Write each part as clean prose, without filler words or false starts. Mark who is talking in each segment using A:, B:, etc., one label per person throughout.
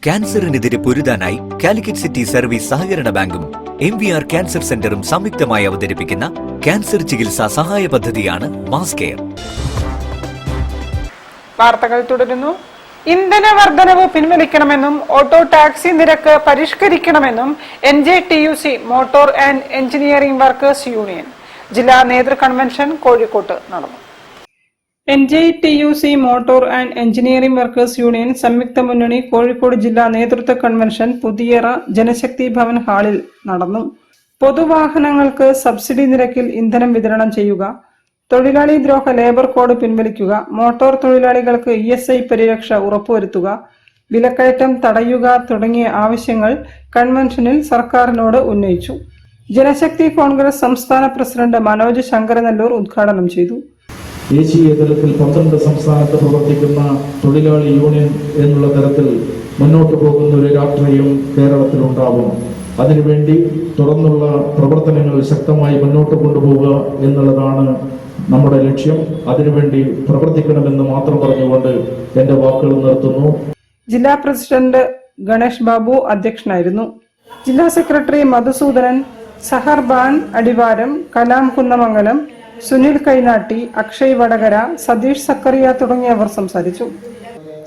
A: ക്യാൻസറിനെതിരെ പൊരുതാനായി Calicut city service സഹകരണ ബാങ്കും MVR cancer സെന്ററും സംയുക്തമായി അവതരിപ്പിക്കുന്ന ക്യാൻസർ ചികിത്സാ സഹായ പദ്ധതിയാണ് മാസ് കെയർ.
B: വാർത്തകൾ തുടരുന്നു. ഇന്ധന വർധനവ് പിൻവലിക്കണമെന്നും ഓട്ടോ ടാക്സി നിരക്ക് പരിഷ്കരിക്കണമെന്നും NJTUC motor and engineering workers union ജില്ലാ നേതൃ കൺവെൻഷൻ കോഴിക്കോട്ട് നടന്നു. NJTUC motor and engineering workers union സംയുക്ത മുന്നണി കോഴിക്കോട് ജില്ലാ നേതൃത്വ കൺവെൻഷൻ പുതിയറ ജനശക്തി ഭവൻ ഹാളിൽ നടന്നു. പൊതുവാഹനങ്ങൾക്ക് സബ്സിഡി നിരക്കിൽ ഇന്ധനം വിതരണം ചെയ്യുക, തൊഴിലാളി ദ്രോഹ ലേബർ കോഡ് പിൻവലിക്കുക, മോട്ടോർ തൊഴിലാളികൾക്ക് ESI പരിരക്ഷ ഉറപ്പുവരുത്തുക, വിലക്കയറ്റം തടയുക തുടങ്ങിയ ആവശ്യങ്ങൾ കൺവെൻഷനിൽ സർക്കാരിനോട് ഉന്നയിച്ചു. ജനശക്തി കോൺഗ്രസ് സംസ്ഥാന പ്രസിഡന്റ് മനോജ് ശങ്കരനെല്ലൂർ ഉദ്ഘാടനം ചെയ്തു.
C: ദേശീയ തലത്തിൽ 12 സംസ്ഥാനത്ത് പ്രവർത്തിക്കുന്ന തൊഴിലാളി യൂണിയൻ എന്നുള്ള തരത്തിൽ മുന്നോട്ട് പോകുന്ന ഒരു രാഷ്ട്രീയം കേരളത്തിലുണ്ടാവും. അതിനുവേണ്ടി തുറന്നുള്ള പ്രവർത്തനങ്ങൾ ശക്തമായി മുന്നോട്ട് കൊണ്ടുപോവുക എന്നുള്ളതാണ് നമ്മുടെ ലക്ഷ്യം. അതിനുവേണ്ടി പ്രവർത്തിക്കണമെന്ന് മാത്രം പറഞ്ഞുകൊണ്ട് എന്റെ വാക്കുകൾ നിർത്തുന്നു.
B: ജില്ലാ പ്രസിഡന്റ് ഗണേഷ് ബാബു അധ്യക്ഷനായിരുന്നു. ജില്ലാ സെക്രട്ടറി മധുസൂദനൻ, സഹർ ബാൻ അടിവാരം, കലാം കുന്നമംഗലം, സുനിൽ കൈനാട്ടി, അക്ഷയ് വടകര, സതീഷ് സക്കറിയ തുടങ്ങിയവർ സംസാരിച്ചു.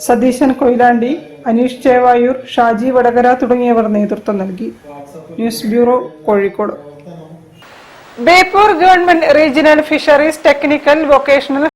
B: സതീശൻ കൊയിലാണ്ടി, അനീഷ് ചേവായൂർ, ഷാജി വടകര തുടങ്ങിയവർ നേതൃത്വം നൽകി. News bureau, Kozhikode. Beypore government regional fisheries technical vocational